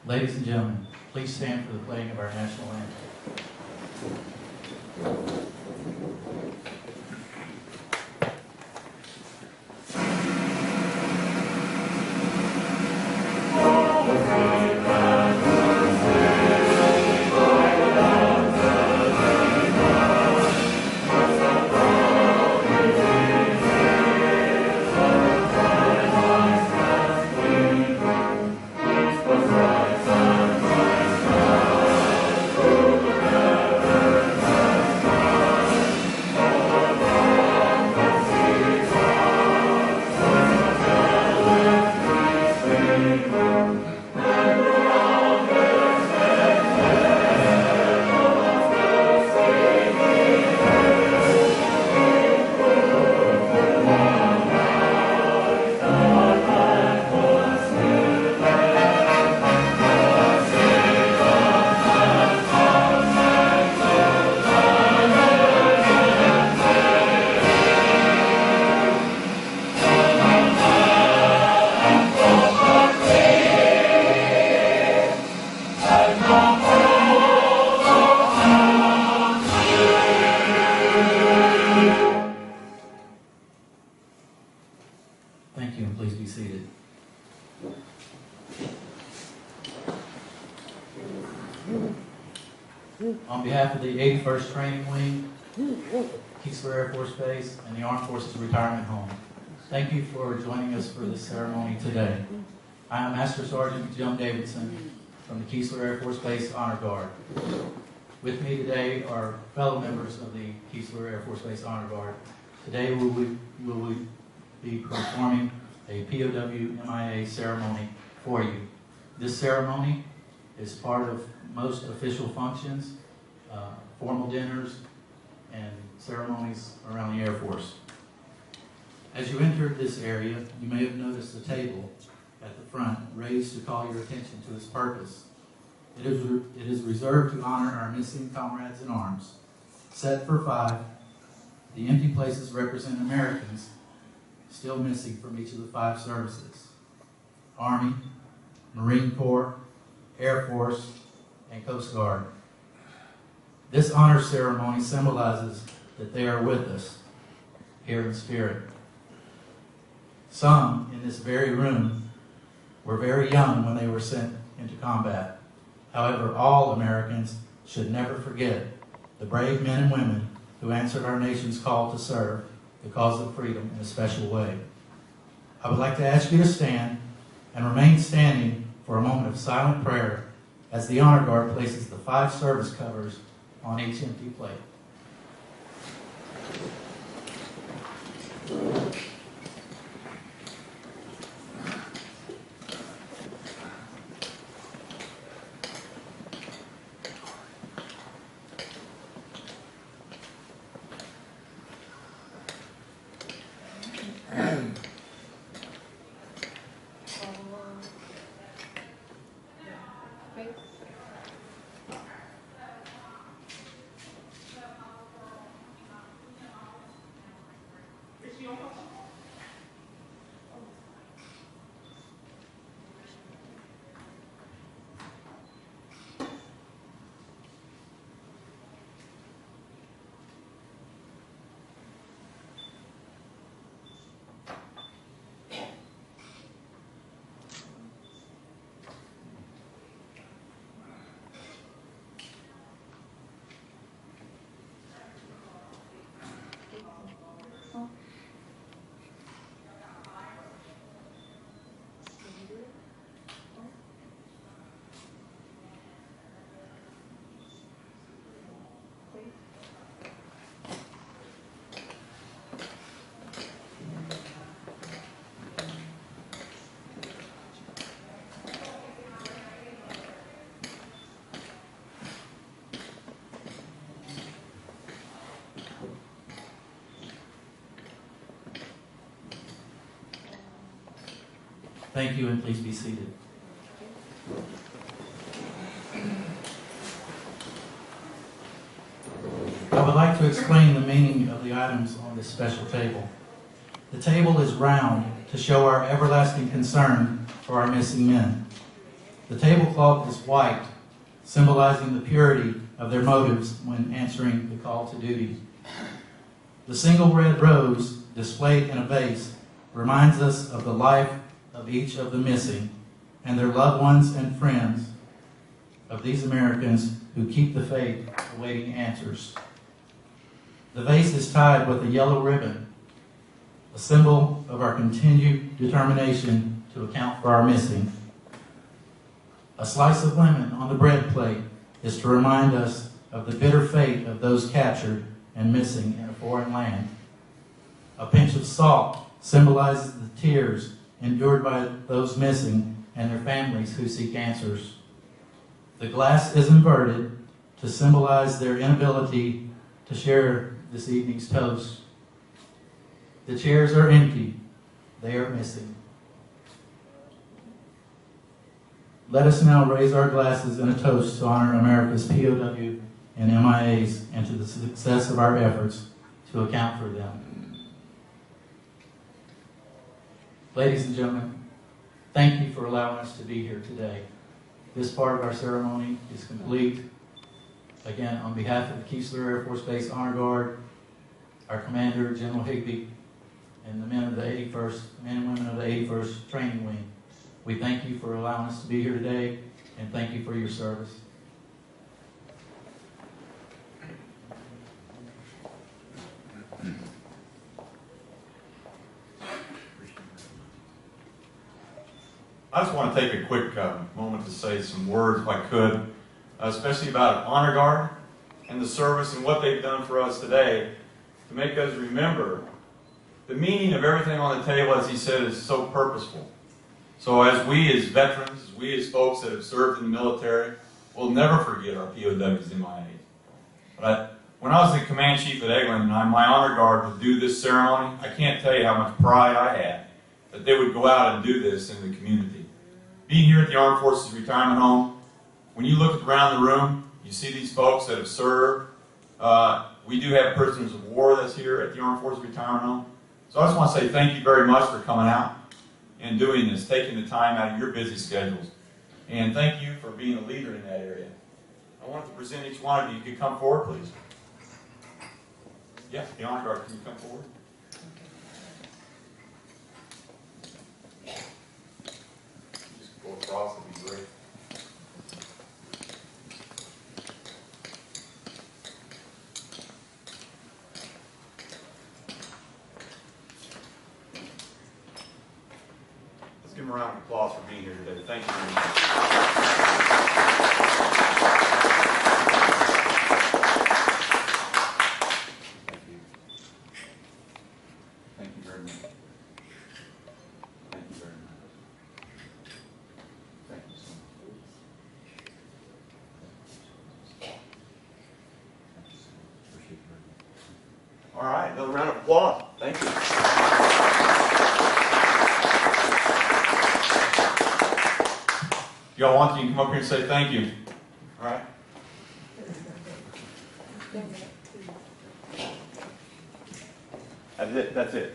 Ladies and gentlemen, please stand for the playing of our national anthem. Thank you, and please be seated. On behalf of the 81st Training Wing, Keesler Air Force Base, and the Armed Forces Retirement Home, thank you for joining us for this ceremony today. I am Master Sergeant Jim Davidson from the Keesler Air Force Base Honor Guard. With me today are fellow members of the Keesler Air Force Base Honor Guard. Today we will be performing a POW MIA ceremony for you. This ceremony is part of most official functions, formal dinners, and ceremonies around the Air Force. As you entered this area, you may have noticed a table at the front raised to call your attention to its purpose. It is reserved to honor our missing comrades in arms. Set for 5, the empty places represent Americans still missing from each of the 5 services: Army, Marine Corps, Air Force, and Coast Guard. This honor ceremony symbolizes that they are with us here in spirit. Some in this very room were very young when they were sent into combat. However, all Americans should never forget the brave men and women who answered our nation's call to serve the cause of freedom in a special way. I would like to ask you to stand and remain standing for a moment of silent prayer as the Honor Guard places the 5 service covers on each empty plate. Thank you, and please be seated. I would like to explain the meaning of the items on this special table. The table is round to show our everlasting concern for our missing men. The tablecloth is white, symbolizing the purity of their motives when answering the call to duty. The single red rose, displayed in a vase, reminds us of the life of each of the missing and their loved ones and friends of these Americans who keep the faith awaiting answers. The vase is tied with a yellow ribbon, a symbol of our continued determination to account for our missing. A slice of lemon on the bread plate is to remind us of the bitter fate of those captured and missing in a foreign land. A pinch of salt symbolizes the tears endured by those missing and their families who seek answers. The glass is inverted to symbolize their inability to share this evening's toast. The chairs are empty. They are missing. Let us now raise our glasses in a toast to honor America's POW and MIAs and to the success of our efforts to account for them. Ladies and gentlemen, thank you for allowing us to be here today. This part of our ceremony is complete. Again, on behalf of the Keesler Air Force Base Honor Guard, our commander, General Higby, and the men of the 81st, men and women of the 81st Training Wing, we thank you for allowing us to be here today, and thank you for your service. I just want to take a quick moment to say some words, if I could, especially about Honor Guard and the service and what they've done for us today to make us remember the meaning of everything on the table, as he said, is so purposeful. So as we as veterans, as we as folks that have served in the military, we'll never forget our POWs and MIAs. But when I was the command chief at Eglin and my honor guard would do this ceremony, I can't tell you how much pride I had that they would go out and do this in the community. Being here at the Armed Forces Retirement Home, when you look around the room, you see these folks that have served. We do have prisoners of war that's here at the Armed Forces Retirement Home. So I just want to say thank you very much for coming out and doing this, taking the time out of your busy schedules. And thank you for being a leader in that area. I wanted to present each one of you. You could come forward, please. Yeah, the honor guard, can you come forward? Just go across, it'd be great. Let's give them a round of applause for being here today. Thank you very much. All right, another round of applause. Thank you. If y'all want to, you can come up here and say thank you. All right? That's it. That's it.